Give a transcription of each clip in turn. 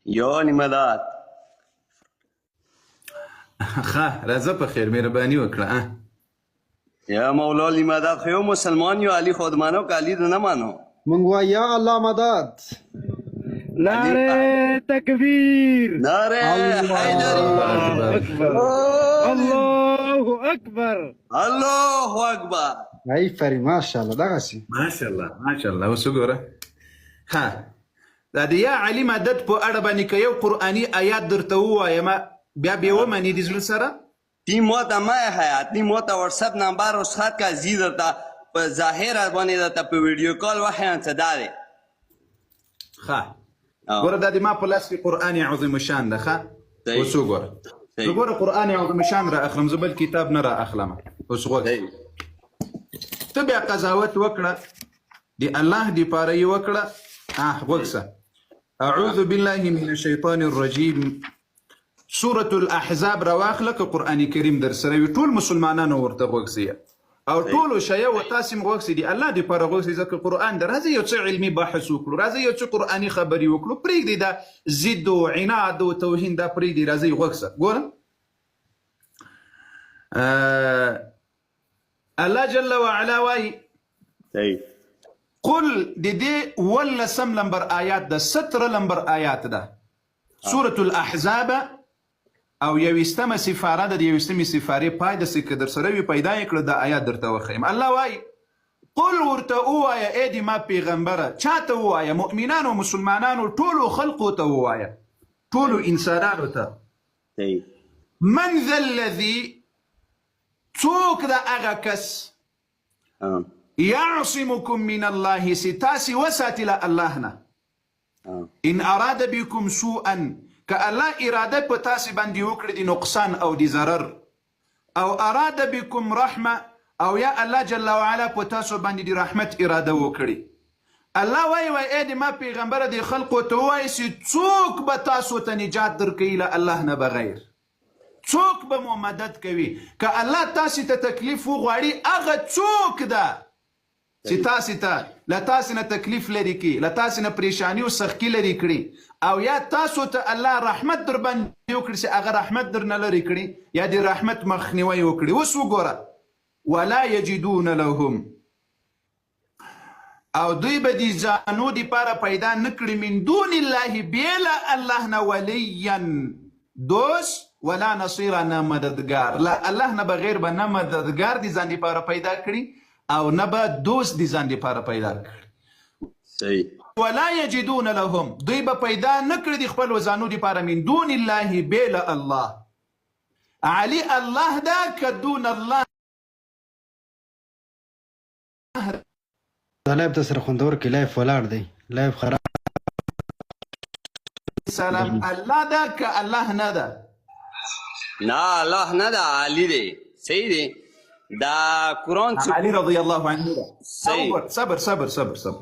یو نیمه دات ښه راځه په خیر مهرباني وکړه. یا مولا نیمه دات خو یو مسلمان یو علي خود مانو که علي دو نه مانو مونږ وایو یا الله مدد. نعره تکبیر، نعره حیدری، الله اکبر، الله اکبر. ای فری ماشاءالله دغسې ماشاءالله ماشاءالله. اوس وګوره ښه دا د یا علي مدد په اړه باندې که یو قرآني آیات درته ووایم بیا بې ومنې د زړه سره تی موتا ما حیات تی موتا واتساپ نمبر اوس خط کا زی درتا په ظاهر باندې درته په ویډیو کال وحیان څه داري. ښه ګوره دا د ما په لاس کې قرآن عظیم شان ده. ښه اوس وګوره زه ګوره قرآن عظیم شان را اخلم، زه بل کتاب نه را اخلم. اوس غوږ ته بیا قضاوت وکړه د الله دپاره یې وکړه. غوږ سه اعوذ بالله من الشیطان الرجیم سورة الاحزاب را واخله که قرآن کریم در سره وي ټول مسلمانانو ورته غوږ سي او ټولو شیه و تاسې م غوږ سي د الله دپاره غوږ سي ځکه قرآن ده. راځئ یو څه علمي بحث وکړو، راځئ یو څه قرآني خبرې وکړو، پرېږدئ دا ضد و عناد و توهین دا پرېږدئ. راځئ غوږ سه ګوره الله جل وعلا وایي قل د دې 18 لمبر آیات ده، 17 لمبر آیات ده سورة الاحزاب او یویستمه سفاره ده. د یویستمې سفارې پای داسې که در سره وي پیدا یې کړه دا آیات درته وښیم. الله وایي قل ورته ووایه ای د ما پیغمبره، چاته ووایه؟ مؤمنانو مسلمانانو ټولو خلقو ته ووایه، ټولو انسانانو ته. من ذا الذي څوک ده هغه کس یعصمکم من الله چې تاسې وساتي له الله نه ان اراد بكم سوءا که الله اراده په تاسې باندې وکړي د نقصان او د ضرر، او اراد بكم رحمه او یا الله جل وعلا په تاسو باندې د رحمت اراده وکړي. الله وایي ای د ما پیغمبره د خلقو ته ووایي چې څوک به تاسو ته نجات درکوي له الله نه بغیر، څوک به مو مدد کوي. که الله تاسې ته تکلیف وغواړي هغه څوک ده چې تاسې ته له تاسې نه تکلیف لرې کړي، له تاسې نه پریشاني او سختي لرې کړي، او یا تاسو ته الله رحمت در باندې وکړي چې هغه رحمت در نه لرې کړي یا د رحمت مخنیوی وکړي. اوس وګوره ولا یجدون لهم او دوی به د ځانو دپاره پیدا نه کړي من دون الله بې له الله نه ولیا دوست ولا نصیره نه مددګار، له الله نه بغیر به نه مددګار د ځان دپاره پیدا کړي او نه به دوست د ځان دپاره پیدا کړي. ولا یجدون لهم دوی به پیدا نه کړي د خپلو ځانو دپاره من دون الله بې له الله. علي الله ده که دون الله دا لایف د سره خوندور کې لایف ولاړ دی، لایف خراب. سلام الله ده که الله نه ده؟ نه الله نه ده، علي دی. صحیح دی. دا قرآن علي رضی الله عنه ده. صحیح. صبر صبر صبر صبر.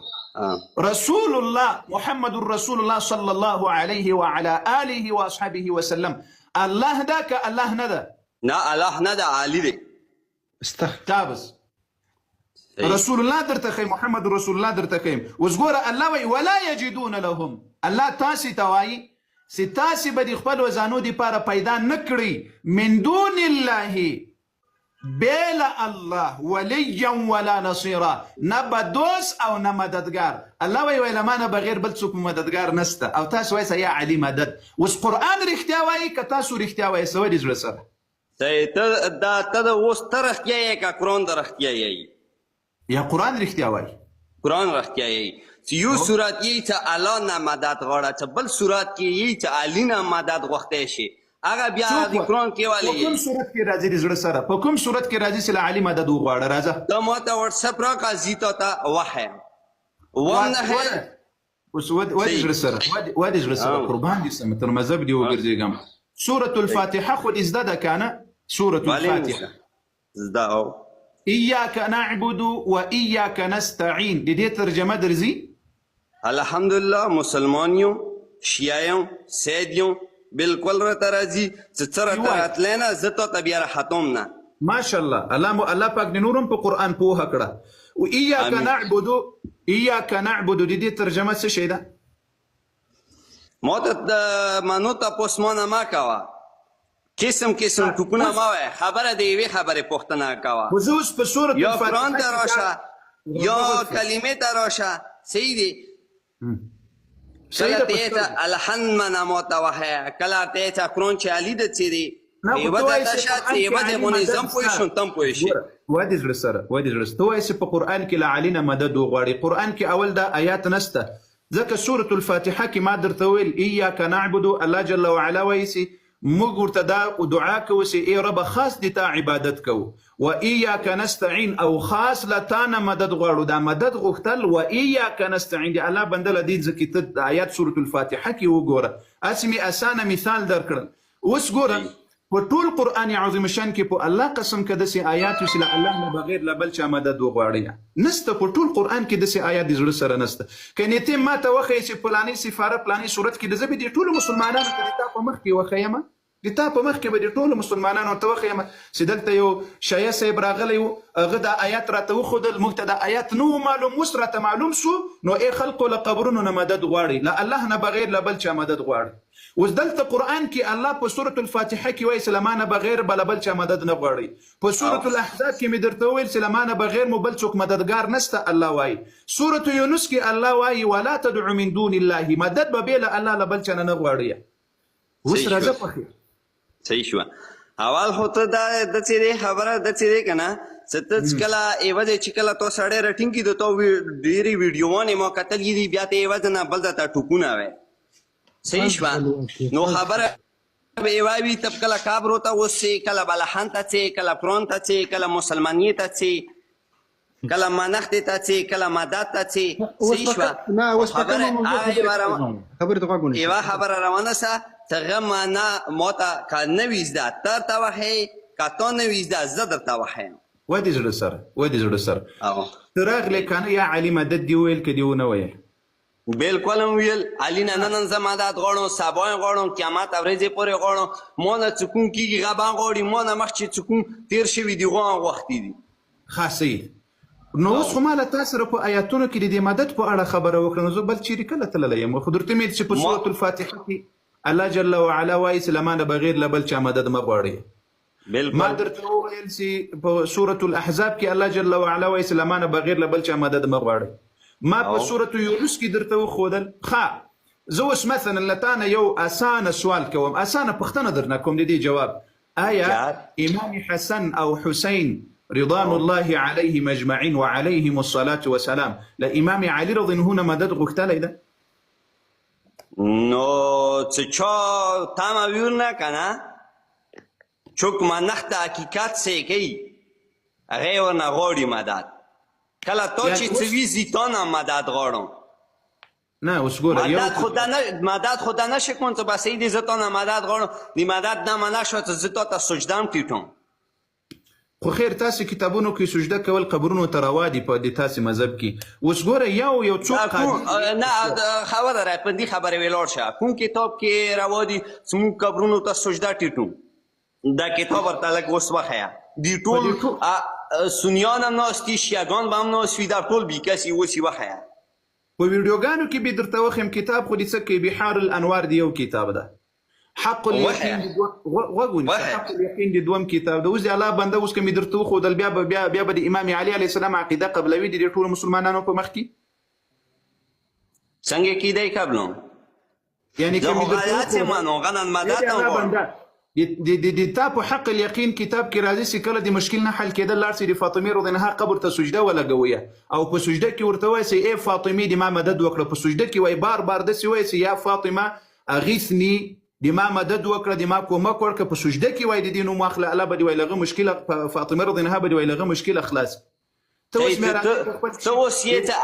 رسول الله محمد رسول الله صلى الله عليه وعلى آله وأصحابه وسلم الله ده که الله نه ده؟ نه الله نه ده، علي دی. تابس رسول الله درته ښیم، محمد رسول الله درته ښیم. اوس ګوره الله وایي ولا یجدون لهم، الله تاسې ته وایي چې تاسې به د خپلو ځانو دپاره پیدا نه کړئ من دون الله بې له الله ولیا ولا نصیره، نه به دوست او نه مددګار. الله وایي له ما نه بغیر بل څوک مددګار نشته او تاسو وایسه یا علي مدد. اوس قرآن رښتیا وایي که تاسو رښتیا وایي څه د زړه سره؟ ته د اوس ته رښتیا یې که قرآن ته رښتیا یې؟ یا قرآن رښتیا وایي؟ قرآن رښتیا یې چې یو صورت یې چې الله نه مدد غواړه، چې بل صورت کې یې چې علي نه مدد غوښتی شي، هغه بیا د قرآن کې والی په کوم صورت کې راځي د زړه سره؟ په کوم صورت کې راځي چې له علي مدد وغواړه؟ راځه ته ما ته واتساپ راکړه زی ته وحیم اوس ودې زړه سره ودې زړه سره قربان دي سمه تر مذهب دې وګرځېږم. سورة الفاتحه خو دې زده ده که نه؟ سورة الفاتحه زده او ایاک نعبد و ایاک نستعین د دې ترجمه درځي؟ الحمدلله مسلمان یم، شیعه یم، سید یم، بالکل راته راځي چې څه راته راتلی نه زه تا ته بیا راحتوم نه. ماشاءالله الله پاک د نورم په قرآن پوهه کړه. و ایاک نعبد د دې ترجمه څه شی ده؟ ما ته منو تپوس ما نه ما کوه قسم قسم ټوکونه ما وایه خبره د یوې خبرې پوښتنه کوه خو زه اوس په سورة یا الفاتحه قرآن ته کې راشه یا کلمې ته راشه صحیح دی صحیح کله ده ته پښتو. ته الحن منه ما ته وایه کله ته ته قرآن چې علي ده څه دی نه، خو یوه ته وایې ته چې شه قرآن چې کې یوه علي د منظم مدد پوه شته. شو تم پوه شي ګوره، وادي زړه سره ته وایې چې په قرآن کې له علي نه مدد وغواړي. قرآن کې اول دا آیات نسته ځکه سورة الفاتحه کې ما درته ویل ایاک نعبد الله جل وعلا وایي چې موږ ورته دا دعا کوو چې ای رب خاص دې ته عبادت کوو و ایاک نستعین او خاص له تا نه مدد غواړو. دا مدد غوښتل و ایاک نستعین دی الله بنده له دې ځکه ته د آیات سورة الفاتحه کې وګوره هسې مې اسانه مثال درکړل. اوس ګوره په ټول قرآن عظیم شان کې په الله قسم که داسې آیات وي چې له الله نه بغیر له بل چا مدد وغواړي نسته. په ټول قرآن کې داسې آیات د زړه سره نسته. که نیتې ما ته وښیې چې فلاني سفاره فلاني صورت کې د زه به دې ټولو مسلمانانو ته د تا په مخ کې وښیم د تا په مخ کې به د ټولو مسلمانانو ته وښیم چې دلته یو شایه صاحب راغلی و هغه دا آیات راته وښودل موږ ته دا آیات نه و معلوم اوس راته معلوم سو نو ای خلقو له قبرونو نه مدد غواړي له الله نه بغیر له بل چا مدد غواړي. اوس دلته قرآن کې الله په سورة الفاتحه کې وایي چې له ما نه بغیر به له بل چا مدد نه غواړي. په سورة الاحزاب کې مې درته وویل چې له ما نه بغیر مو بل څوک مددګار نسته الله وایي. سورة یونس کې الله وایي ولا تدع من دون الله مدد به بې له الله له بل چا نه غواړي. اوس راځه پخې صحیح شو اول خو ته دا د څه دی خبره د څه دی که نه چې ته کله عوض چې کله تو سړی رټینګ کي د تو ډېرې ویډیوانې ما کتلې دي بیا ته عوض نه بل ته ټوکونه وی صحیح شوه نو خبره به یوه وي ته کله کابرو ته اوسې کله بلحن ته څې کله قرآن ته څې کله مسلمانیې ته څې کله منښتې ته څې کله مدد ته څې صحیح شوه نه اوس په کومه موضوع خبرې ته غوږ ونیسه. یوه خبره روانه شه ته معنا ما ته که نه وي زده ته ورته وښیې که تا نه وي زده زه درته وښیم ودې زړه سره ودې زړه سره ته راغلې که نه یا علي مدد دې وویل که دې ونه ویل بالکل هم ویل علي نه نن زه مدد غواړم سبا یې غواړم قیامت ورځې پورې غواړم ما نه څه کوم کېږي غبا غواړي ما نه مخکې څه کوم تېر شوي دي غوا غوښتي دي خاصه نو اوس خو ما له تا سره په آیاتونو کې د دې مدد په اړه خبره وکړه نو زه بل چیرې کله تللی یم خو درته مې چې په سورة الفاتحه کې الله جل وعلا وایي چې له ما نه بغیر له بل چا مدد مه غواړئ. ما درته وویل چې په سورة الاحزاب کې الله جل وعلا وایي چې له ما نه بغیر له بل چا مدد مه غواړئ. ما په سورة یونس کې درته وښودل ښه زه اوس مثلا له تا نه یو اسانه سوال کوم اسانه پوښتنه درنه کوم د دې جواب آیا امام حسن او حسین رضوان الله عليهم اجمعين وعليهم الصلاة والسلام لامام علي رضي الله عنه مدد غوښتلی ده نو څه چا تمه ویل نه که نه څوک منښت حقیقت څه کوي هغه یې ورنه غواړي مدد کله تا چې څه وي زه تا نه مدد غواړم نه اوس ګوره مدد خو دا نشي کوم څه بس دی زه تا نه مدد غواړم د مدد نه منع شوه ته زه تا ته سجده هم ټیټوم خو خیر تاسې کتابونو کې سجده کول قبرونو ته روا دي په د تاسې مذهب کې اوس ګوره یو څوک نه خبره را په دې خبرې ولاړ شه کوم کتاب کې روا دي چې موږ قبرونو ته سجده ټیټو دا کتاب ورته لږ اوس وښیه دي ټول سنیان هم ناست دي شیعګان به هم ناست وي دا ټول بې کسي اوس یې وښیه په ویډیوګانو کې به درته وښیم کتاب خو د څه کوي بحار الانوار دی یو کتاب ده حق اليقين حق اليقين د دوم کتاب ده اوس د الله بنده اوس که مې درته وښودل بیا به د امام علي علیه السلام عقیده قبلوي د دې ټولو مسلمانانو په مخ کې څنګه کیدی قبلم یعنی زه خو غایات یم منو غنن مدد هم غواړم د تا په حق اليقين کتاب کې راځي چې کله د مشکل نه حل کېدل لاړ شي د فاطمې رضی الله عنها قبر ته سجده ولګویه او په سجده کې ورته وایي چې ای فاطمې د ما مدد وکړه په سجده کې وایي بار داسې وایي چې یا فاطمه اغیثني د ما مدد وکړه د ما کومک وکړه په سجده کې وایي د دې نوم واخله الله به دې وایي لغه مشکله فاطمه رضی الله عنها به دې وایي لغه مشکله خلاص ته اوس یې ته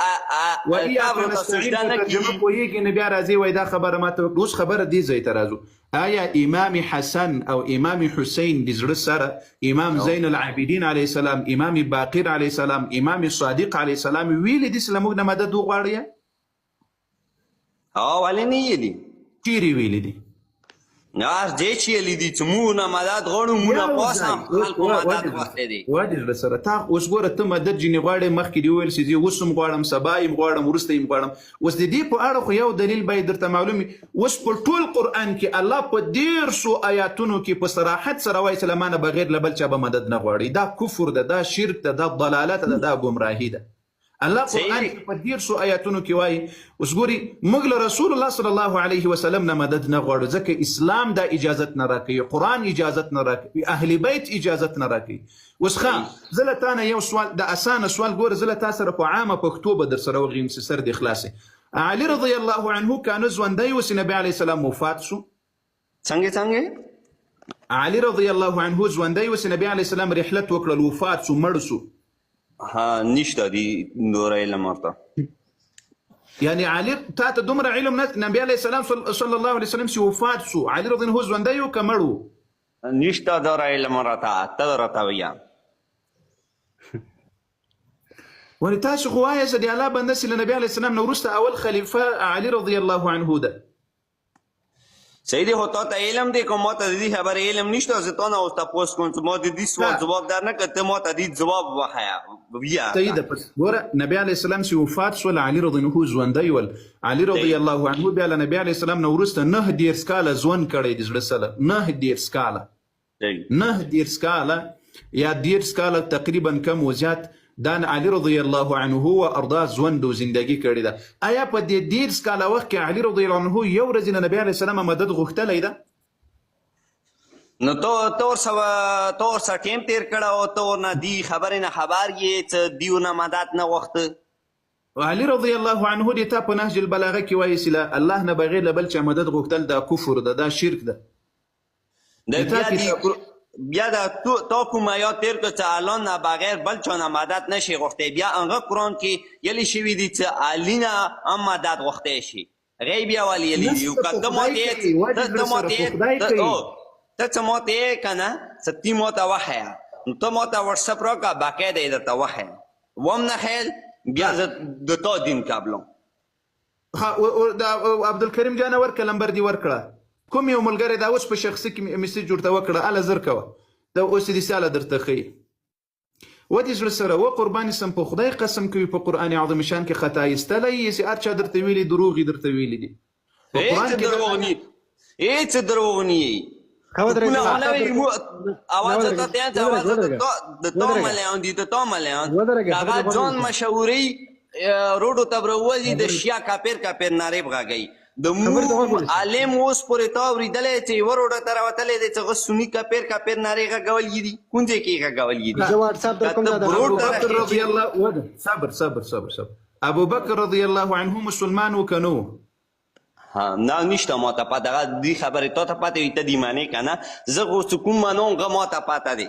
وإياک نستعین په ترجمه پوهېږي نه بیا راځي وایي دا خبره ما ته وکړه اوس خبره دې ځای ته راځو آیا امام حسن او امام حسین د زړه سره امام زین العابدین علیه السلام امام باقر علیه السلام امام صادق علیه السلام ویلي دي چې له موږ نه مدد وغواړئ ولې نه یې دي چیرې ویلي دي هر ځای چې یې لیدي چې موږ نه مدد غواړو موږ نه پاسم خلکو مدد غوښتی دی وادي زړه سره تا اوس ګوره ته مدد ځینې غواړې مخکې دې وویل چې زه اوس هم غواړم سبا یې غواړم وروسته یې غواړم اوس د دې په اړه خو یو دلیل باید درته معلوم وي اوس په ټول قرآن کې الله په 150 آیاتونو کې په صراحت سره وایي چې له ما نه بغیر له بل چا به مدد نه غواړي دا کفر ده دا شرک ده دا ضلالت ده دا ګمراهي ده الله قرآن په 150 آیاتونو کې وایي اوس ګوري موږ له رسول الله صلی الله علیه وسلم نه مدد نه غواړو ځکه اسلام دا اجازت نه راکوي قرآن اجازت نه راکوي اهل بیت اجازت نه راکوي اوس ښه زه له تا نه یو سوال د اسانه سوال ګوره زه له تا سره په عامه پښتو به در سره وغیم چې سر دې خلاصې علي رضی الله عنه کانه ژوندی اوس نبي علیه السلام وفات شو څنګه علي رضی الله عنه ژوندی اوس نبي علیه السلام رحلت وکړل وفات شو مړ شو ها نشته دی نور علم ورته يعني علي تاته دومره علم نبي عليه السلام صلى الله عليه وسلم چې وفات شو علي رضی الله عنه ژوندی و که مړ و نشته دور علم ورته ته راته وایه ولې تاسو خو وایاست د الله بنده چې له نبي علیه السلام نه وروسته اول خلیفه علي رضی الله عنه ده سیدی خو تا ته علم دی که ما ته د دې خبرې علم نشته زه تا نه اوس تپوس کوم چې ما د دې سوال ځواب در نه کړ ته ما ته دې جواب وښیه بیا صحیح ده پس ګوره نبي علیه السلام چې وفات شول علي رضی الله عنه ژوندی ول علي رضی الله عنه بیا له نبي علیه السلام نه وروسته 9 کاله ژوند کړی د زړه سره 9 کاله 9 کاله یا 10 کاله تقریبا کم و زیات دا علي رضی الله عنه و ارضا ژوند و زندگی کړې ده آیا په دې 10 کاله وخت کې علي رضی الله عنه یو ورځ نه نبي علیه السلام مدد غوښتلی ده نو تو ورسره ټیم تیر کړی او ته ورنه دې خبرې نه خبر یې چې دیو نه مدد نه غوښته علي رضی الله عنه دې تا په نهج البلاغه کې وایي چې الله نه بغیر له بل چا مدد غوښتل دا کفر ده دا شرک ده بیا دا تا کوم آیات تیر کړ چې الان نه بغیر بل چا نه مدد نشي غوښتی بیا هغه قرآن کې یلی شوي دي چې علي نه هم مدد غوښتی شي هغه بیا ولې یلی دي که ته ماته ته څه ماته یې که نه څه تی ماته وښیه نو ته ماته وټساپ راکړه باقاعده یې درته وښیم وم نه خیل بیا زه د تا دین قبلم عبدالکریم جانه ورکړه لمبر دې ورکړه کوم یو ملګری دا اوس په شخصي کې میسج ورته وکړه اله زر کوه دا اوس دې ساله درته ښیي ودې زړه سره و قرباني سم په خدای قسم کوي په قرآن عظیم شان کې خطا ایستلی یې چې هر چا درته ویلي دروغ یې درته ویلي دي هیڅ دروغ نه هغه ځان مشهوري روډو ته بروځي د شیا کاپیر کاپیر نارې بغاږي د مور عالم اوس پورې تا اورېدلی چې یوه روډه ته راوتلی دی چې هغه سني کاپیر کاپیر نارې غږولي دي کوم ځای کې یې غږولي دي صبر ابو بکر رضی الله عنه مسلمان و که نو نه نشته ما ته پته هغه دې خبرې تا ته پته وي ته دې منې که نه زه خو چې کوم منوم هغه ما ته پته دی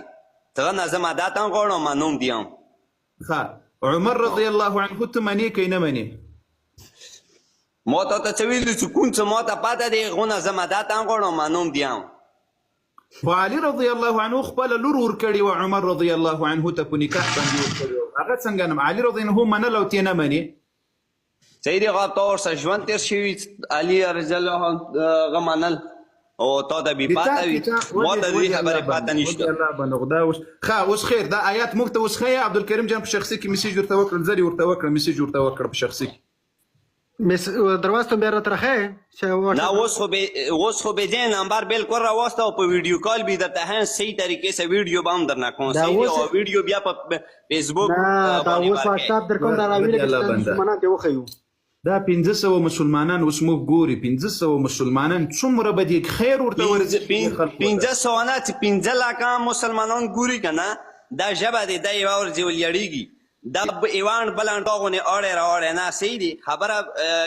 هغه نه زه مدد هم غواړم منوم دي هم عمر رضی الله عنه ته منې که یې نه منې ما ته څه ویلي چې کوم څه ما ته پته دی هغو نه زه مدد هم غواړم منوم دي هم خو علي رضی الله عنه خپله لور ورکړې وه عمر رضی الله عنه ته په نکاح باندې ورکړې وه هغه څنګه نه علي رضی الله عنه منل او تې نه منې صحیح دی هغه تا ورسره ژوند تېر شوي علي رضی الله هغه منل او تا ته بې پته وي ما ته د دې خبرې پته نشته ښه اوس خیر دا آیات موږ ته اوس ښیه عبدالکریم جان په شخصي کې میسج ورته وکړل زه یې ورته وکړم میسج ورته وکړه په شخصي کې درواست بیا راته راښیې نه اوس خو بېځایه نمبر بالکل راواسته او په ویډیو کال به درته هم صحیح طریقې سره ویډیو به هم درنه کوم صحیح دی او ویډیو بیا په فیسبوک دا اوس واتساپ در کوم دا راویلې چې مسلمانان ته وښیو دا 1500 مسلمانان اوس موږ ګوري 1500 مسلمانان څومره به دې خیر ورته ورځي 1500 نه چې 15 لکه مسلمانان ګوري که نه دا ژبه دی دا یوه ورځې ولیړېږي دا ایوان بلانټا غونې اړې راوړې نه صحیح دی خبره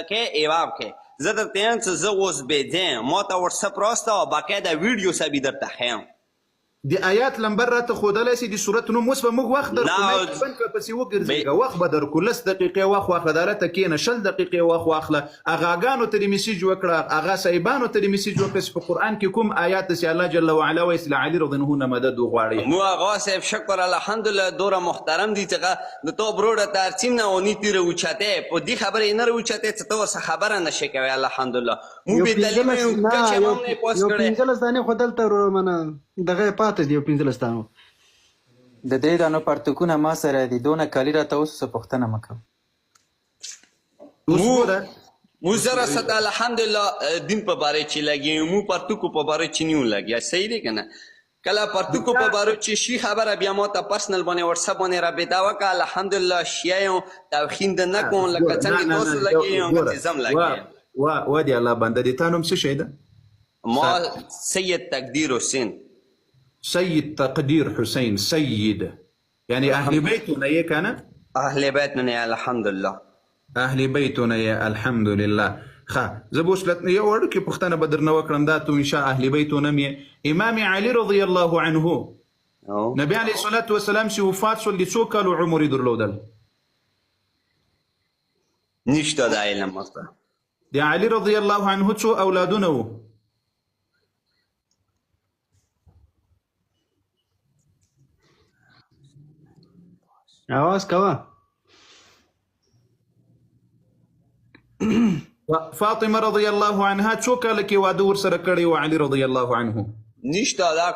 کې ایواب کې زه درته یم چې زه اوس بېځایم ما ته وټساپ راسته او باقاعده ویډیو سبي درته ښیم د آیات لمبر راته ښودلی سي د صورت نوم اوس به موږ وخت درکړو نه، مایک بند کړه پسې وګرځېږه وخت به درکړو 10 دقیقې وخت واخله دلته کښېنه 20 دقیقې وخت واخله اغاګانو ته دې میسیج وکړه اغا صاحبانو ته دې میسیج وکړه چې په قرآن کې کوم آیات چې الله جل وعلا وایي چې له علي رضی الله عنه مدد وغواړي مو آقا صاحب شکر الحمدلله دوره محترم دي چې د تو بروډه ترسیم نه ونی تیر اوچته په دې خبره نه اوچته چې تو څه خبره نشي کوي الحمدلله مو به تعلیم یو کچه مونږ نه پوس کړي 15 دانې خو دلته منه دغه پاتې دی 15 دانو د دې دانو پرتکونه ما سره دي دونه کالی راته اوس څه پوښتنه مه کوه مو زره ست الحمدلله دین په باره چې لګي مو پرتکو په باره چې نیو لګي صحیح دی کنه کله پرتکو په باره چې شي خبره بیا مو ته پرسنل باندې واتساپ باندې رابطه وکړه الحمدلله شیاو توخین د نه کوم لکه څنګه تاسو لګي او نظام لګي وا دی الله بنده دي تانو څه شي ده ما سید تقدیر حسین سيد تقدير حسين سيد يعني أهل بيتنا يا كان أهل بيتنا يا الحمد لله أهل بيتنا يا الحمد لله خا زبوس لتنا يا ورك بختنا بدرنا وكرم داتو إن شاء أهل بيتنا مي إمام علي رضي الله عنه نبي عليه الصلاة والسلام سي وفات سولي سوكا لو عمر يدر لودل نشتا دا علم مصطفى دي علي رضي الله عنه تو أولادنا आवाज कवा فاطمه رضي الله عنها څو کاله کې واده ورسره کړی و علي رضي الله عنه نشته دا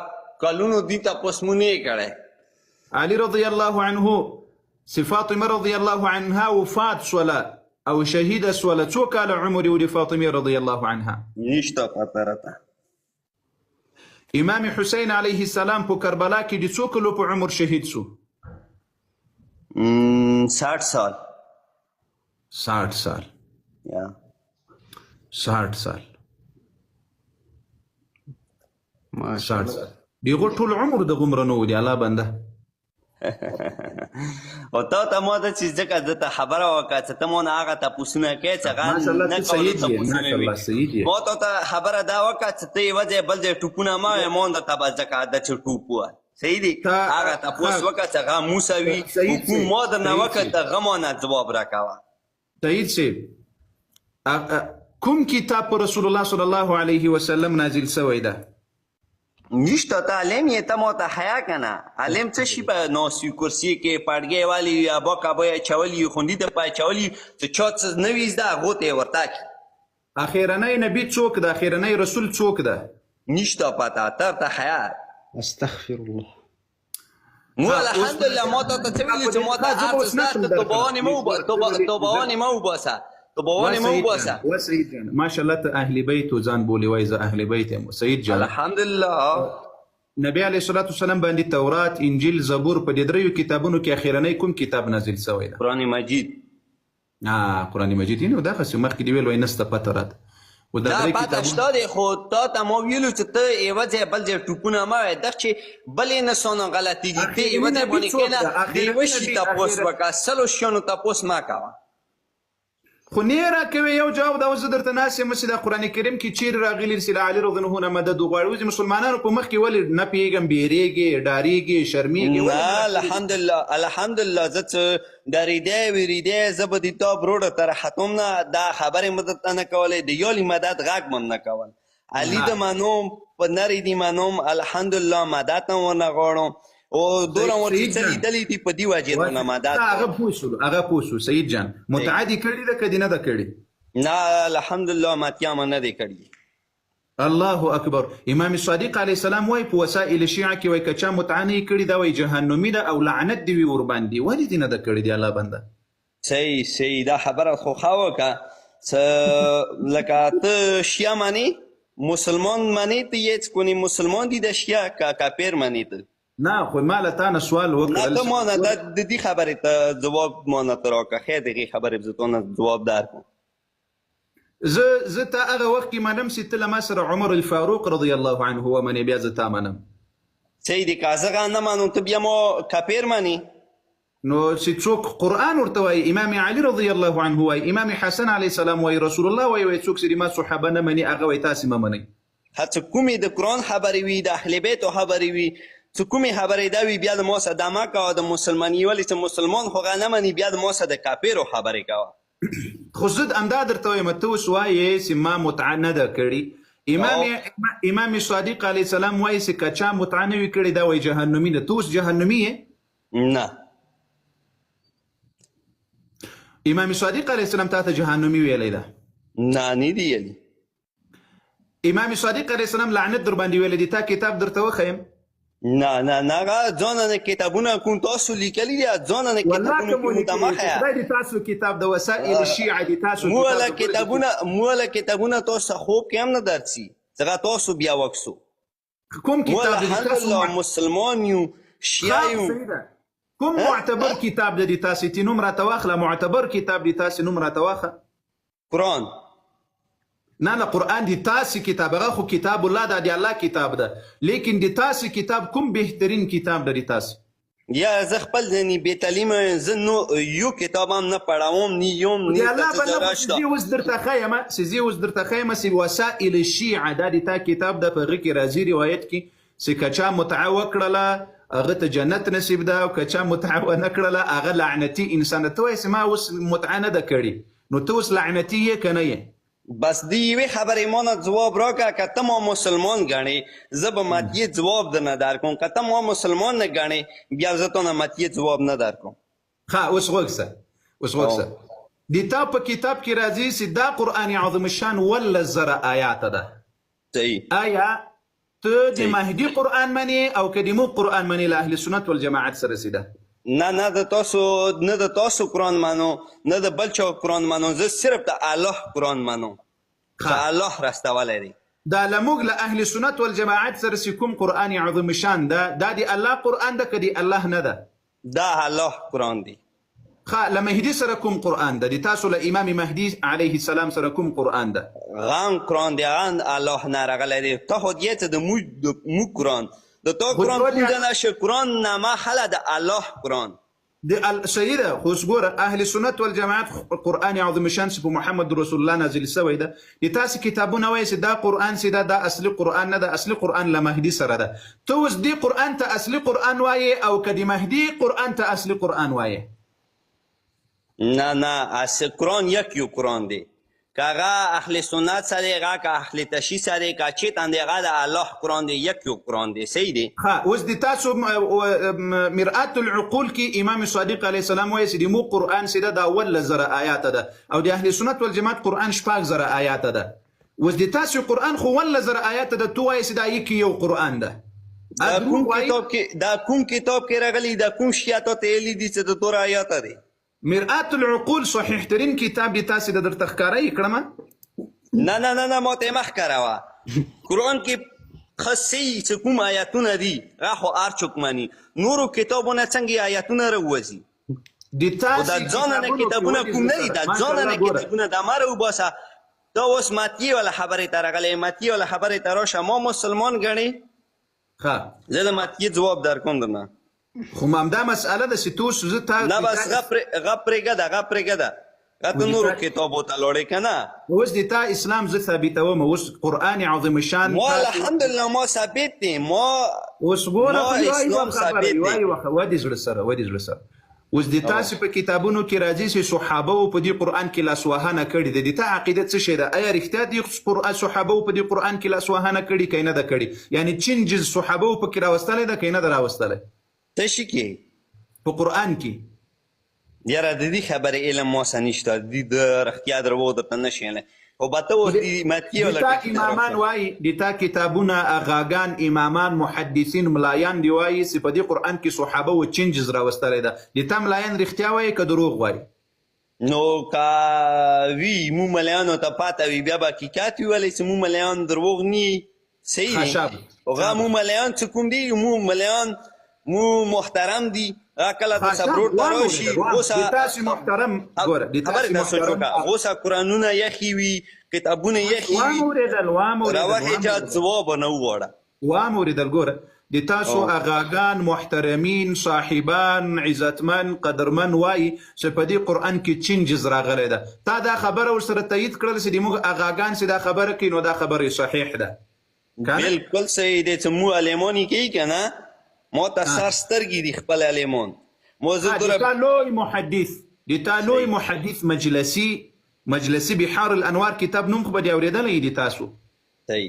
کلونو دي تاسو مونږ کړی علي رضي الله عنه سي فاطمه رضي الله عنها وفات سولا او شهيده سولا څو کاله عمر ولي فاطمه رضي الله عنها نشته پته راته امام حسين عليه السلام په کربلا کې د څو کلو په عمر شهید سو 60 سال 60 سال یا 60 سال ما 60 سال دیغه ټول عمر د غمر نو دی الله بنده او ته مو د چې ځکه د خبره وکړه چې ته مون هغه تاسو نه کې چې غان نه کوي سیدی مو ته خبره دا وکړه چې ته وځه بل ځای ټوپونه ما مون د تبا ځکه د ټوپو سیدی هغه تاسو وکړه چې غا موسوي حکومت نه وکړه غمونه جواب راکاوه سید سی کوم کتاب رسول الله صلی الله علیه وسلم نازل شوی ده نشته تعلیم یې ته مو ته حیا کنه علم څه شي په نوسی کرسی کې پړګي والی یا بوکا به چولی خوندې د پای چولی چې چوت نویز ده غوته ورتا کی اخیرنی نبی څوک ده اخیرنی رسول څوک ده نشته پتا ته حیا استغفر الله مو الحمدلله مو ته ویل چې مو ته ارزه توبوانی مو باسه وسيد جان ما شاء الله اهل بيت وزان بولي ويزا اهل بيت سيد جان الحمد لله نبي عليه الصلاه والسلام باندې تورات انجيل زبور په دې دریو کتابونو کې اخیرنی کوم کتاب نازل شوی ده قران مجید قران مجید نو دا خاصه مخکې دی ویل وینسته پترات و دا پاته شته دی خو ته مو ویلو چې ته ایوځه بل ځای ټوپونه ما د چې بلې نه سونه غلطیږي ته ایوځه باندې کنه دی وشي تاسو وکا سلوشن تاسو ما کا خو نه راکوي یو جواب دا اوس درته ناس یم چې د قران کریم کې چیر راغلی سي علي رضی الله عنه مدد وغواړي مسلمانانو په مخ کې ولې نه پیګم بیریږي ډاریږي شرمېږي الحمدلله زت ډاریدې ویریدې زبدي تو بروډ تر ختم نه دا خبره مدد نه کولې د یولي مدد غاګ من نه کول علي د مانوم په نری دی مانوم الحمدلله مدد نه ونه غواړم او دوره ورته چلی دلی دی په دی واجب نه مدد هغه پوسو سید جان متعدی کړي د کدی نه د کړي نه الحمدلله ماتیا نه دی کړي الله اکبر امام صادق علیه السلام وای په وسائل شیعه کې وای کچا متعنی کړي دا وای جهنمی ده او لعنت دی ور باندې ولې دی نه د کړي دی الله بنده صحیح دا خبره خو خاوه کا څه لکه ته شیعه مانی مسلمان مانی ته یې کونی مسلمان دی د شیعه کا کافر مانی ته نه خو مال ته نه سوال وکړل نه ته مونږ د دې خبرې ته جواب مونږ ته راکړه خیر دغه خبرې زتونه جواب دار کوم زه ته هغه وخت کې منم چې تل ما سره عمر الفاروق رضی الله عنه و من بیا زه منم سیدی کازغه نه مانو ته بیا مو کافر مانی نو چې څوک قرآن ورته وایي امام علي رضی الله عنه وایي امام حسن علیه السلام وایي رسول الله وایي څوک چې ما صحابه نه مني هغه وایي تاسې مه منئ هڅه کومې د قرآن خبرې وي د اهل بیتو خبرې وي څه کومې خبرې دا وي بیا د ما سره دا مه کوه د مسلماني ولې چې مسلمان خو هغه نه مني بیا د ما سره د کافرو خبرې کوه خو زه همدا درته وایم ته اوس وایې چې ما متعه نه ده کړې امام صادق علیه السلام وایي چې که چا متعه نه وي کړې دا وایي جهنمي ده ته اوس جهنمي یې نه امام صادق علیه السلام تا ته جهنمي ویلی ده نه نه دی ویلي امام صادق علیه السلام لعنت در باندې ویلی دی تا کتاب درته وښیم نه نه نه هغه ځانه نه کتابونه کوم تاسو لیکلي دي ځانه نه کتابونه کوم ته مه ښیه خدای دې تاسو کتاب د وسایل الشیعه دې تاسو موله کتابونه تاسو خوب کې هم نه درسي څنګه تاسو بیا وکسو کوم کتاب دې تاسو مسلمان یو شیعه یو کوم معتبر کتاب دې تاسو تی نوم راته واخله معتبر کتاب دې تاسو نوم راته واخله قرآن نه قرآن دی تاسو کتاب هغه خو کتاب الله دا دی الله کتاب ده لیکن دی تاسو کتاب کوم بهترین کتاب ده دی تاسو یا زه خپل ځنې بې تعلیمه زه نو یو کتاب هم نه پړاوم نی یوم دی الله بنده سیزی اوس درته ښیم چې وسائل الشیعه دا دی تا کتاب ده په هغې کې راځي روایت کې چې که چا متعه وکړله هغه ته جنت نصیب ده او که چا متعه ونه کړله هغه لعنتي انسان ده ته وایې چې ما اوس متعه نه ده کړې نو ته اوس لعنتي یې که نه یې بس دی یوې خبرې ما نه ځواب راکړه که ته ما مسلمان ګڼې زه به ماتیې ځواب درنه درکوم که ته ما مسلمان نه ګڼې بیا زه تا نه ماتیې ځواب نه درکوم ښه اوس غوږ شه د تا په کتاب کې راځي چې دا قرآن عظیم الشان 18 آیات ده صحیح آیا ته د مهدي قرآن منې او که د موږ قرآن منې له اهل سنت والجماعت سره سیده نه د تاسو قرآن مانو نه د بل چا قرآن مانو زه صرف د الله قرآن مانو چې الله راستولی دی دا لموږ له اهل سنت والجماعت سره چې کوم قرآن عظیم شان ده دا د الله قرآن ده که د الله نه ده دا الله قرآن دی ښه له مهدي سره کوم قرآن ده د تاسو له امام مهدي علیه السلام سره کوم قرآن ده غان قرآن دی غان الله نه راغلی دی ته خو دیې ته د موږ قرآن د تو قرآن کوم ځای نشه قرآن نامه حله د الله قرآن سیده خو اوس ګوره اهل سنت والجماعت قرآن عظیم شان چې په محمد رسول الله نازل سوی ده د تاسې کتابونه وایي چې دا قرآن چې دا اصلي قرآن نه ده اصلي قرآن له مهدي سره ده ته اوس دې قرآن ته اصلي قرآن وایې او که د مهدي قرآن ته اصلي قرآن وایې نه اصل قرآن یک یو قرآن دی که هغه اهل سنت سره هغه که اهل تشیع سره که چیتان دی هغه د الله قرآن دی یک یو قرآن دی صحیح دی ها اوس د تاسو مرآت العقول کې امام صادق علیه السلام وایي چې د مو قرآن سیده دا 18 آیات ده او د اهل سنت والجماعت قرآن 18 آیات ده اوس د تاسو قرآن خو 18 آیات ده تو وایي چې دا یک یو قرآن ده دا کوم کتاب کې راغلی دا کوم شیعه ته ویلي دي چې د تور آیات دی مرآت العقول صحیح ترین کتاب دی تاسو د درته ښکاره کړم نه ما ته مه ښکاروه قرآن کې خاصی چې کوم آیاتونه دي هغه خو هر څوک مني نورو کتابونه څنګه آیاتونه راوځي دا ځانه نه کتابونه کوم نه دي دا ځانه نه کتابونه دا ما راوباسه ته اوس ماتیې والا خبرې ته راغلی ماتیې والا خبرې ته راشه ما مسلمان ګڼې زه د ماتیې ځواب درکوم درنه خو همدا مسئله ده چې تو زه تا نه بس غه پرېږده ته نورو کتابو ته لاړې که نه اوس د تا اسلام زه ثابتوم اوس قرآن عظیم شان ما الحمدلله ما ثابت دی ما اوس ګوره اسلام ثابت دی ودې زړه سره اوس د تاسو په کتابونو کې راځي چې صحابه په دې قرآن کې لاسوهنه کړې ده د تا عقیده څه شی ده آیا رښتیا دي صحابه په دې قرآن کې لاسوهنه کړې که نه ده کړې یعنی چینجز صحابه په کې راوستلی ده که نه ده راوستلی تشی کې په قرآن کې یاره د دې خبرې علم ما سره نشته د رښتیا درواغ درته نه شي خو به ته اوس د تا امامان وایي د تا کتابونه اغاګان امامان محدثین ملایان دی وایي چې په دې قرآن کې صحابه و چینجز راوستلی ده د تا ملایان رښتیا وایي که دروغ وایي نو که وي مو ملیانو ته پاته وي بیا به حقیقت ویلی چې مو ملیان دروغ نی صحیح دی هغه مو ملیان چې کوم دی مو ملیان مو محترم دی کله د صبرور ته راشي د تاسو محترم ګوره د تاسو محترم اوسه قرآنونه یخي وي کتابونه یخي وي راوخې چا ځواب نه وغواړه واورېدل ګوره د تاسو اغاګان محترمین صاحبان عزتمن قدرمن وایي چې په دې قرآن کې چینجز راغلی ده تا دا خبره ورسره تایید کړل چې د موږ اغاګان چې دا خبره کوي نو دا خبره صحیح ده بالکل صحیح دی چې مو علیمانی کوي که نه ما ته سر سترګې دي خپل علیمون مو زه د تا لوی محدث د تا لوی محدث مجلسي بحار الانوار کتاب نوم خو به دې اورېدلی دي تاسو صحیح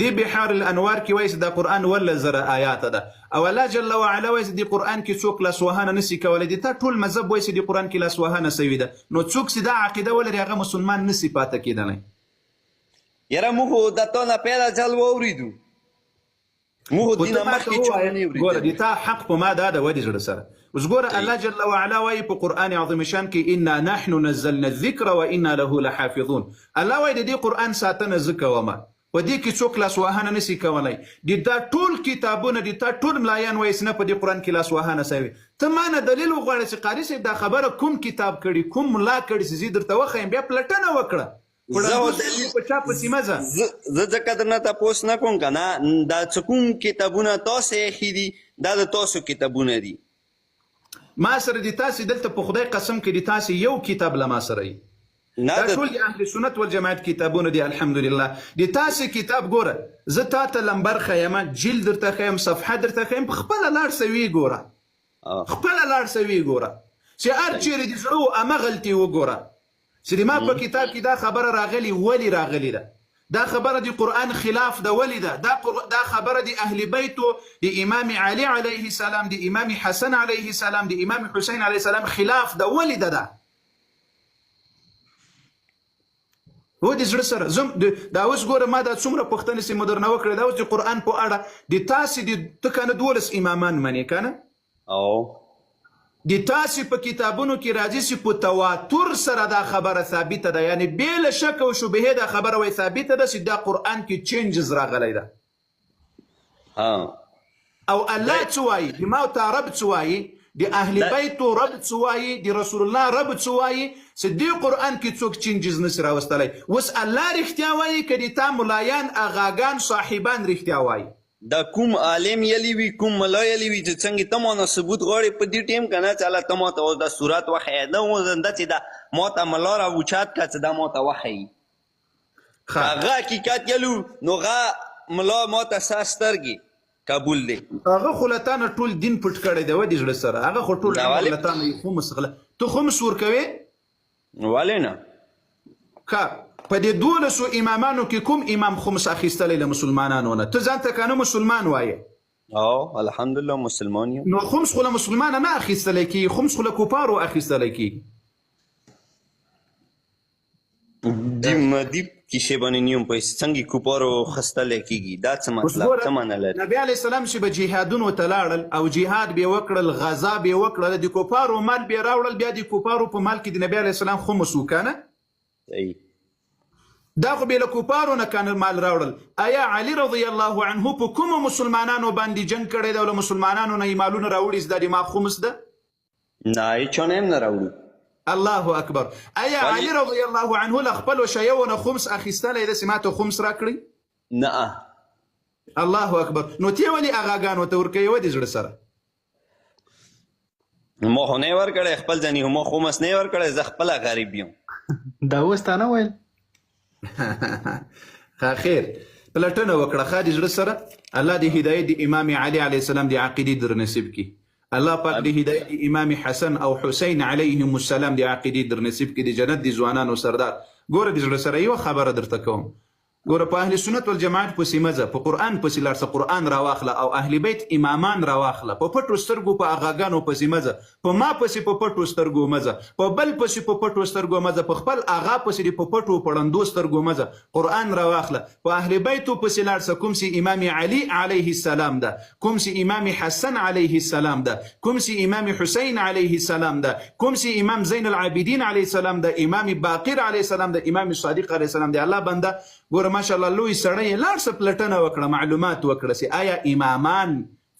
دی بحار الانوار کې وایي چې د قرآن 1000 آیات ده او الله جل وعلا وایي چې د قرآن کې څوک لاسوهانه نسي کولی د تا ټول مذهب وایي چې د قرآن کې لاسوهانه سوي ده نو څوک چې دا عقیده ولري هغه مسلمان نسي پاته کېدلی یاره موږ خو د تا نه پیله ځل واورېدو موږ خو دې نه مخکې چا نه ګوره اورېدلی د تا حق په ما دا ده ودې زړه سره اوس ګوره الله جل وعلا وایي په قرآن عظیم شان کې انا نحن نزلنا الذکر وانا له لحافظون الله وایي د دې قرآن ساتنه زه کومه په دې کې څوک لاسوهانه نسي کولی د دا ټول کتابونه د تا ټول ملایان وایي چې نه په دې قرآن کې لاسوهانه سوي ته ما نه دلیل وغواړه چې قاري صاحب دا خبره کوم کتاب کړي کوم ملا کړي چې زه درته وښیم بیا پلټنه وکړه په چا پسې مه ځه زه ځکه درنه تپوس نه کوم که نه دا څه کوم کتابونه تاسو ایښي دي دا د تاسو کتابونه دي ما سره د تاسې دلته په خدای قسم کې د تاسې یو کتاب له ما سره وي دا ټول د اهل سنت والجماعت کتابونه دي الحمدلله د تاسې کتاب ګوره زه تا ته لمبر ښیم جلد درته ښیم صفحه درته ښیم په خپله لاړ سوي ګوره خپله لاړ سوي ګوره چې هر چیرې د زړه و همه غلطي وګوره چې د ما په کتاب کې دا خبره راغلي ولې راغلي ده دا خبره د قرآن خلاف ده ولې ده دا خبره د اهل بیتو د امام علي علیه السلام د امام حسن علیه السلام د امام حسین علیه السلام خلاف ده ولې ده هو د زړه سره دا اوس ګوره ما دا څومره پوښتنې چې مو درنه وکړې دا اوس د قرآن په اړه د تاسې ته که نه 12 امامان منې که نه او د تاسې په کتابونو کې راځي چې په تواتر سره دا خبره ثابته ده یعنی بې له شک او شبهې دا خبره وایي ثابته ده چې دا قرآن کې چینجز راغلی ده او الله څه وایي د ما ته رب څه وایي د اهل بیتو رب څه وایي د رسول الله رب څه وایي چې دې قرآن کې څوک چینجز نسي راوستلی اوس الله رښتیا وایي که د تا ملایان اغاګان صاحبان رښتیا وایي دا کوم عالم یلی وي کوم ملا یلی وي چې څنګه ته مانه ثبوت غواړې په دې ټیم که نه چې الله ته ما ته اوس دا صورت وښیه نه اوس دا چې دا ما ته ملا راوچات که چې دا ما ته وښیي که هغه حقیقت یلو نو هغه ملا ما ته ستا سترګې قبول دی هغه خو له تا نه ټول دین پټ کړی دی ودې زړه سره هغه خو ټول له تا نه خمس غله ته خمس ورکوې ولې نه که په دې 12 امامانو کې کوم امام خمس اخیستلی له مسلمانانو نه ته ځان ته که نه مسلمان وایې او الحمدلله مسلمان یم نو خمس خو له مسلمانه نه اخیستلی کېږي خمس خو له کفارو اخیستلی کېږي دې کیسې باندې نیم پیسې څنګه کفارو خیستلی کېږي دا څه مطلب څه معنی لري نبي علیه السلام چې به جهادونو ته لاړل او جهاد به یې وکړل غزا به یې وکړله د کفارو مال به یې راوړل بیا د کفارو په مال کې د نبي علیه السلام خمس و که نه صحیح دا خو به له کفارو نه کان مال راوړل آیا علي رضی الله عنه په کومو مسلمانانو باندې جنګ کړی دی او له مسلمانانو نه یې مالونه راوړي چې دا د ما خمس ده نه هېچا نه هم نه راوړي الله اکبر آیا علي رضی الله عنه له خپلو شیو نه خمس اخیستلی ده چې ما ته خمس راکړي نه الله اکبر نو تی ولې اغاګانو ته ورکوې ودې زړه سره ما خو نه یې ورکړی خپل ځاني ما خمس نه یې ورکړی زه خپله غریب یم دا اوس تا نه ویل خیر پلټنه وکړه ښه د زړه سره الله د هدایت د امام علي علیه السلام د عقیدې در نصیب کړي الله پاک د هدایت د امام حسن او حسین علیهم السلام د عقیدې در نصیب کړي د جنت د ځوانانو سردار ګوره د زړه سره یوه خبره درته کوم ګوره په اهل سنت والجماعت پسې مه ځه په قرآن پسې لاړ شه قرآن راواخله او اهل بیت امامان راواخله په پټو سترګو په اغاګانو پسې مه ځه په ما پسې په پټو سترګو مه ځه په بل پسې په پټو سترګو مه ځه په خپل اغا پسې دې په پټو پړندو سترګو مه ځه قرآن راواخله په اهل بیتو پسې لاړ شه کوم چې امام علي علیه السلام ده کوم چې امام حسن علیه السلام ده کوم چې امام حسین علیه السلام ده کوم چې امام زین العابدین علیه السلام ده امام باقر علیه السلام ده امام صادق علیه السلام ده الله بنده ګوره ماشاءالله لوی سړی یې لاړ شه پلټنه وکړه معلومات وکړه چې آیا امامان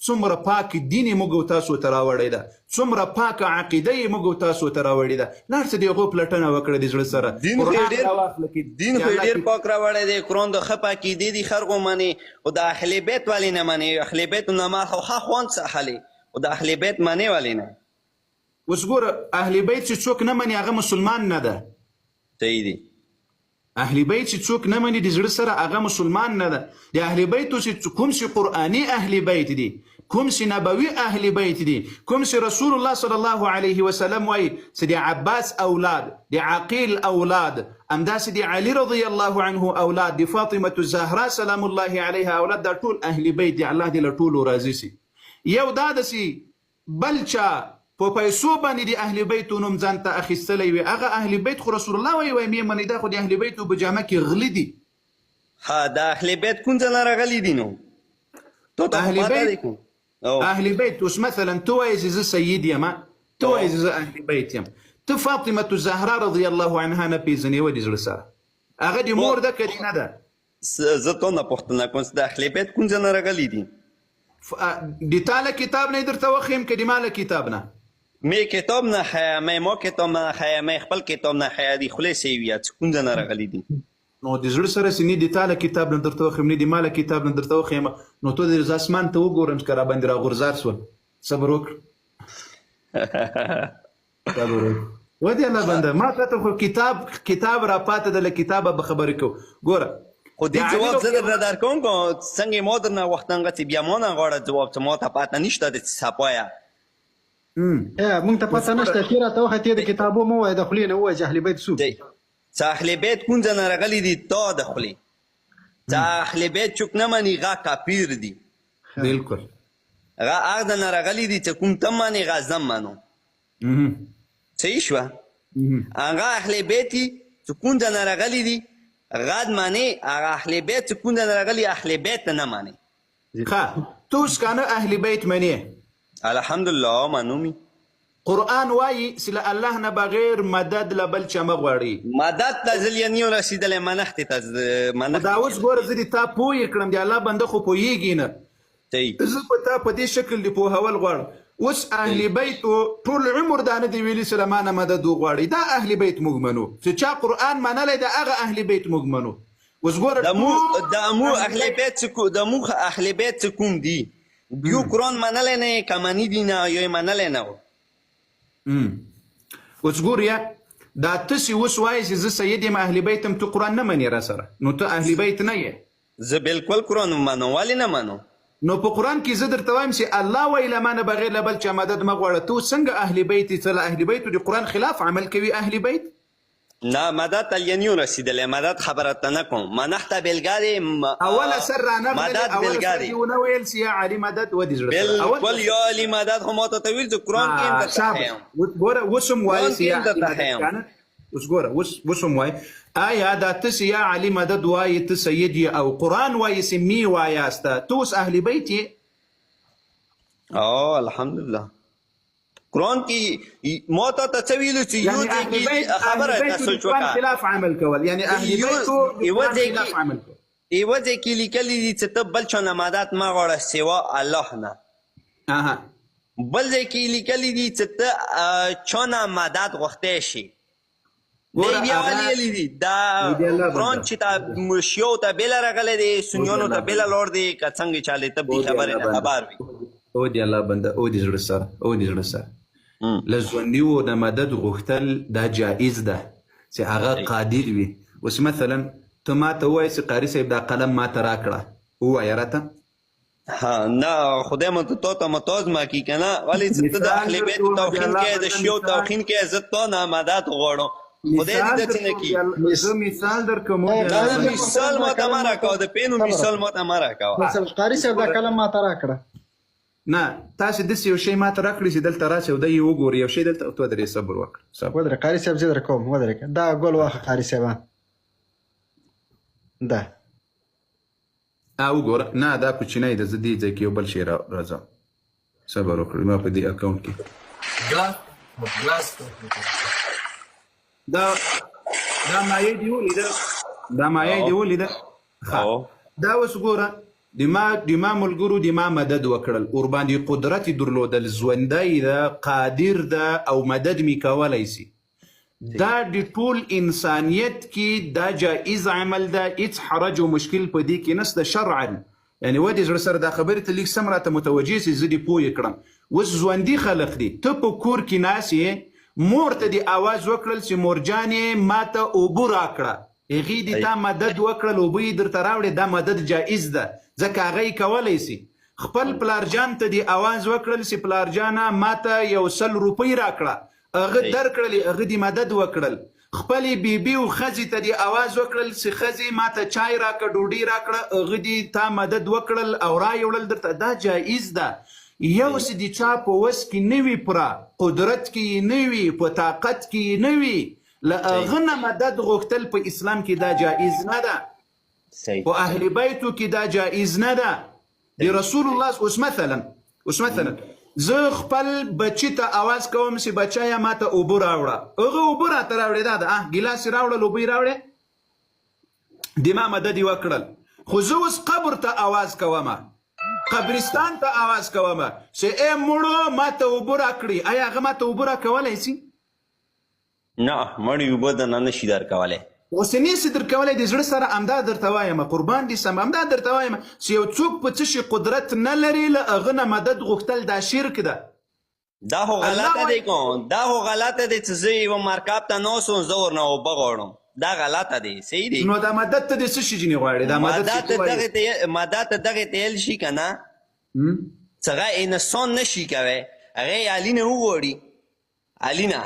څومره پاک دین یې موږ تاسو ته راوړی ده څومره پاکه عقیده یې موږ تاسو ته راوړې ده لاړ شه د هغو پلټنه وکړه د زړه سره دین خو یې ډېر پاک راوړی دی قرآن د ښه پاکېدې دي خلکو منې او د اهل بیت والې نه منې اهل بیتو نه ما خو ښه خوند څښلې او د اهل بیت منې والې نه اوس ګوره اهل بیت چې څوک نه مني هغه مسلمان نه ده صحیح دی اهل بیت چې څوک نه مني د زړه سره هغه مسلمان نه ده د اهل بیتو چې کوم چې قرآني اهل بیت دي کوم چې نبوي اهل بیت دي، کوم چې رسول الله صلی الله علیه وسلم وایي چې د عباس اولاد، د عقیل اولاد، همداسې د علي رضی الله عنه اولاد، د فاطمه الزهرا سلام الله علیها اولاد، دا ټول اهل بیت دي. الله دې له ټولو راضي سي. یو دا داسې بل چا په پیسو باندې د اهل بیتو نوم ځان ته اخیستلی وي، هغه اهل بیت خو رسول الله وایي مې منې دا خو د اهل بیتو په جامه کې غلي دي. ها د اهل بیت کوم ځای نه راغلي دي نو تو ته اهل پاته بیت دی کوم اهل بیت اوس مثلا تو وایي چې زه سید یم، تو وایي چې زه اهل بیت یم، ته فاطمه الزهرا رضی الله عنها نه پیژنې ولې زړه سره هغه د مور ده که نه ده؟ زه تو نه پوښتنه کوم چې د اهل بیت کوم ځای نه راغلي دي. د تاله کتاب نه درته وښیم که د ماله کتاب نه؟ مې کتاب نه حیا، مې ما کتاب نه حیا، مې خپل کتاب نه حیا دي خولې سوي یا چې کوم ځای نه راغلي دي. نو د زړه سره چې نه د تاله کتاب نه درته وښیم نه د ماله کتاب نه درته وښیم، نو تو د اسمان ته وګورم چې که راباندې راغورځار شول. صبر وکړه صبر وکړه ودې الله بنده، ما ته خو کتاب را پاته ده، له کتابه به خبرې کوو. ګوره خو دې جواب زه درنه درکوم که څنګه ما درنه وختنغه چې بیا ما نه غواړه جواب چې ما ته پاته نشته د څپایه. مونږ ته پته نشته، ته راته وښیه ته د کتابو مه وایه، د خولې نه ووایه چې اهل بیت څوک دي. چې اهل بیت کوم ځای نه راغلي دي تا د خولې، چې اهل بیت چوک نه مني هغه کافر دي. بالکل هغه هغه ځای نه راغلي دي چې کوم ته مني هغه زه منو. صحیح شوه؟ هغه اهل بیت چې کوم ځای نه راغلي دي هغه مني، هغه اهل بیت چې کوم ځای نه راغلي اهل بیت نه مني. ښه تو اوس که نه اهل بیت منې؟ الحمدلله منو می. قرآن وایي چې له الله نه بغیر مدد له بل چا مه غواړي. مدد ته زه نیو رسېدلی منښتې ته منښت. دا اوس ګوره زه د تا پوه کړم، د الله بنده خو پوهېږي نه، زه په تا په دې شکل د پوهول غواړم. اوس اهل بیتو ټول عمر دا نه دی ویلي چې له ما نه مدد وغواړي، دا اهل بیت موږ منو، چې چا قرآن منلی د هغه اهل بیت موږ منو. اوس ګوره د مو اهل بیت څه کوم دي؟ یو قرآن منلی نه یې که مني دي نه یا یې منلی نه و. اوس ګوریا دا تاسې اوس وایي چې زه سید یم اهل بیت یم، ته قرآن نه منې را سره، نو ته اهل بیت نه یې. زه بالکل قرآن منو، ولې نه منو؟ نو په قرآن کې زه درته وایم چې الله وایي له ما نه بغیر له بل چا مدد مه غواړه، ته څنګه اهل بیت یې؟ ته له اهل بیتو د قرآن خلاف عمل کوي اهل بیت؟ نه مدد ته یې رسېدلی، مدد خبره ته نه کوم، منښته بېلګه دی. اوله سر رانغلې، مدد اوله بېلګه سر دی. دې ونه ویل چې یا علي مدد ودې زړه بالکل یا علي مدد خو ما ته ویل چې قرآن کې هم درته ښیم. ګوره اوس هم وایي چې یا قرآن کې هم درته علي ښیم. مدد. اوس ګوره اوس هم وایي آیا دا تاسې یا علي مدد وایي ته سید یې او قرآن وایي چې می وایاسته، ته اوس اهل بیت یې؟ الحمدلله قرآن کې ما ته څه ویلو چې یو ځای کې خبره تاسو وکړه خلاف عمل کول، یعنی اهل بیتو خلاف عمل کول. یوه ځای کې لیکلي دي چې ته بل چا نه مدد مه غواړه سوا الله نه. بل ځای کې لیکلي دي چې ته چا نه مدد غوښتی شي. دی بیا ویلي دي دا قرآن چې ته شیعو ته بېله راغلی دی، سنیانو ته بېله لار دی، که څنګه چالې ته بې خبرې نه خبر وي. او دی الله بنده، او دی زړه سره، او دی زړه سره له ژوندیو نه مدد غوښتل دا جایز ده چې هغه قادر وي. اوس مثلا ته ما ته ووایې چې قاري صاحب دا قلم ما ته راکړه، ووایه راته. نه خدای مو تا ته محتاج ما کی که نه، ولې چې ته د اهل بیت توهین کوې، د شیعو توهین کوې، زه تا نه مدد غواړم. خدای دې داسې نه کړي. زه مثال درکوم، مثال ما ته مه راکوه، د پینو مثال ما ته مه راکوه. قاري صاحب دا قلم ما ته راکړه. نه تاسې داسې یو شی ما ته راکړي چې دلته راشئ او دی یې وګوري، یو شی دلته تو درې صبر وکړه. ودرې قاري صاحب زه در کوم، ودرې دا ګل واخه قاري صاحبه ده وګوره. نه دا کوچنی ده، زه دې ځای کې یو بل شی راځم. صبر وکړئ، ما په دې اکاونټ کې دا مایع دې ولیده، دا مایع دې ولیده. دا اوس ګوره د ما ملګرو د ما مدد وکړل، ورباندې قدرت درلودل، ژوندی ده، قادر ده او مدد می کولی سي. دا د ټول انسانیت کې دا جایز عمل ده، هیڅ حرج او مشکل په دې کې نشته شرعا. یعنی ودې زړه سره دا خبرې ته لږ سم راته متوجه سي، زه دې پوه کړم. اوس ژوندي خلق دي، ته په کور کې ناست یې، مور ته دې اواز وکړل چې مورجانې ما ته اوبه راکړه، هغې دې تا مدد وکړل، اوبه یې درته راوړې، دا مدد جایز ده ځکه هغه یې کولی سي. خپل پلارجان ته دی आवाज وکړل چې پلارجانه ماته 100 روپۍ راکړه هغه درکړلې هغه دی مدد وکړل خپلې بیبي او ښځې ته دی आवाज وکړل چې ښځې ماته چای راکړه ډوډۍ راکړه هغه دی تا مدد وکړل او رایوړل درته دا جایز ده یو څه د چا په وس کې نه وي پوره قدرت کې نه وي په طاقت کې نه وي له هغه نه مدد غوښتل په اسلام کې دا جایز نه ده په اهل بیتو کې دا جایز نه ده د رسول الله اوس مثلا زه خپل بچی ته आवाज کوم چې بچایا ماته اوبه راوړه هغه اوبه راته راوړې دا ګیلاس راوړل اوبه یې راوړې د ما مدد یې وکړل خو زه اوس قبر ته आवाज کوم قبرستان ته आवाज کوم چې ای مړو ماته اوبه راکړي آیا هغه ماته اوبه راکولی شي نه مړی اوبه د نه نشي درکولی اوس یې نشي درکولی د زړه سره همدا درته وایم قربان دې سم همدا درته وایم چې یو څوک په څه شي قدرت نه لري له هغه نه مدد غوښتل دا شرک ده دا خو غلطه دی کوم دا خو غلطه دی چې زه یوه مرکب ته ناست زه ورنه اوبه غواړم دا غلطه دی صحیح دی نو دا مدد ته دې څه شي ځینې غواړي دا مدد ته دغې ته یل شي که نه چې هغه انسان نشي کوی هغه یې علي نه وغواړي علي نه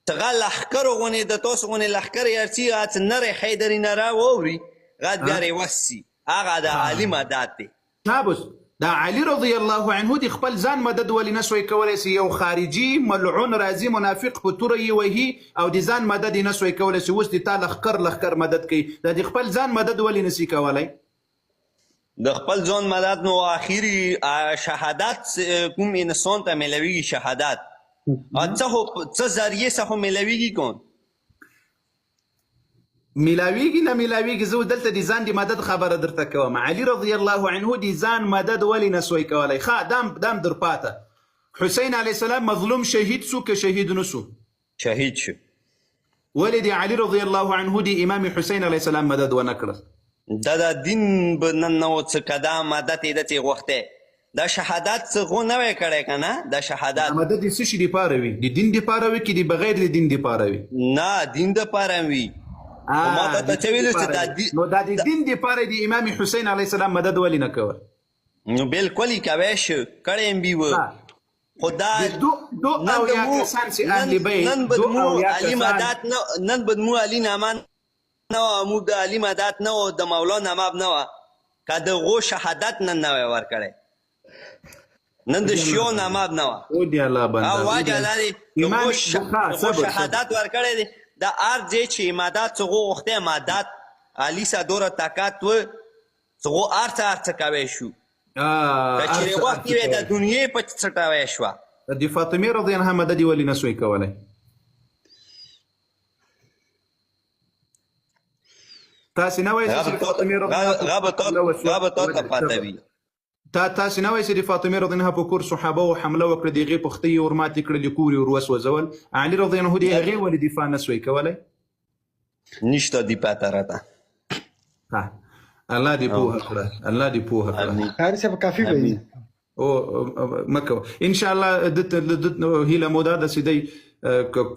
چې هغه لښکرو غونې د تاسو غونې لښکر یې هر څه هغه څه نری حیدري نه را واوري هغه بیا رېوسي هغه د علي مدد دی تابوس دا علي رضی الله عنه دی خپل ځان مدد ولې نسوی کولی چې یو خارجي ملعون راځي منافق په توره یې وهي او د ځان مدد یې نسوی کولی چې اوس د تا لښکر مدد کوي دا د خپل ځان مدد ولې نسي کولی د خپل ځان مدد نو آخري شهادت کوم انسان ته میلویږي شهادت څه ذریعې څخه میلویږي کوم میلاویږي نه میلاویږي زه دلته د ځان د مدد خبره درته کوم علي رضی الله عنه د ځان مدد ولې نسوی کولی ښه دام در پاته حسین علیه السلام مظلوم شهید سو که شهید نسو شهید شو ولې د علي رضی الله عنه د امام حسین علیه السلام مدد ونه کړه دا د دین به نن نه و څه که دا مدد یې داسې غوښتی دا شهادت څه خو نه وی کړی که نه دا شهادت مدد د څه شي دپاره وي د دین دپاره وي که د بغیر د دین دپاره وي نه دین دپاره وي نو دا د دین دپاره د امام حسین علیه السلام مدد ولې نه کول نو بالکل یې کوی شو کړی م بي و خو دا نن به مو علي مدد نن به مو علي نامه نه وه موږ د علي مدد نه و د مولانا ماب نه وه که د غو شهادت نن نه وی ورکړی نن د شیو ناماب نه وه او واجه دا دی د غو شهادت ورکړی دی دا هر ځای چې مدد څه غوښتی مدد علي سه دوره طاقت و څه غو هر څه کوی شو که چېرې وخت یې وی د دنیې په څټوی شوه د فاطمې رضی عنها مدد یې ولې نسوی کولی تاسې نه وایئ چې فاطمې هغه به تا ته پاته وي تاسې نه وایئ چې د فاطمې رضی عنها په کور صحابه و حمله وکړه د هغې پښتۍ یې ورماتې کړلې کور یې وروسوځول علي رضی عنه د هغې ولې دفاع نسوی کولی نشته دفاع ته راته الله دې پوهه کړه الله دې پوهه کړه قاري صاحب کافي وایي مکه انشاءالله هیله مو دا ده چې دی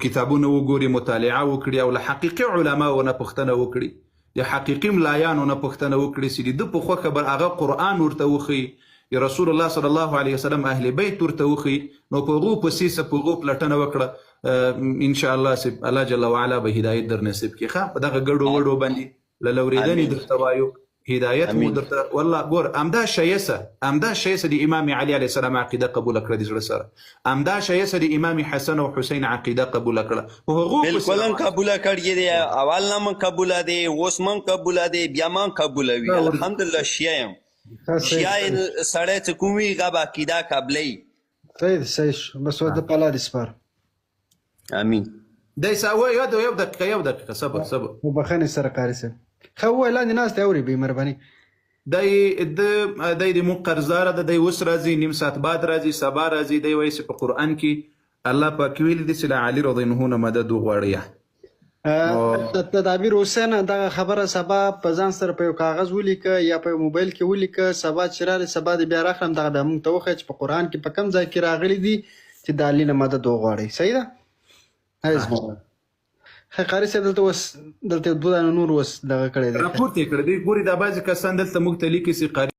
کتابونه وګوري مطالعه وکړي او له حقیقي علماو نه پوښتنه وکړي د حقیقي ملایانو نه پوښتنه وکړي چې د ده په خوښه به هغه قرآن ورته وښیي رسول الله صلی الله علیه وسلم اهل بیت ورته وښیي نو په هغو پسې په هغو پلټنه وکړه انشاءالله الله جل وعلا به هدایت در نصیب کړي ښه په دغه ګډو وډو باندې له لورېدنې درته وایو هدایت مو درته والله ګور همدا شیسه د امام علي علیه السلام عقیده قبوله کړه د زړه سره همدا شیسه د امام حسن او حسین عقیده قبوله کړه په هغو بالکل هم قبوله کړې دی اول نه هم قبوله دی اوس هم قبوله دی بیا هم قبولوي الحمدلله شیعه یم شیعه سړی چې کوم وي هغه به عقیده قبلوي صحیح بس د په لارې سپار امین دی یو دقیقه صبر وبخښنې سره قاري صاحب ښه ووایه لاندې ناست دی اوري بې مهرباني دی د مونږ قرضداره ده دی اوس راځي نیم ساعت بعد راځي سبا راځي دی وایي چې په قرآن کې الله پاک ویلي دي چې له علي رضی عنه نه مدد وغواړئ د تدابیر حسین دغه خبره سبا په ځان سره په یو کاغذ ولیکه یا په موبایل کې ولیکه سبا چې راغلی سبا د بیا راخلم دغه به موږ ته وښیه چې په قرآن کې په کوم ځای کې راغلي دي چې د علي نه مدد وغواړئ صحیح ده قاري صاحب دلته 2 دانه نور اوس دغه کړی دی راپورته یې کړی دی ګوري دا بعضې کسان دلته موږ ته لیکي چې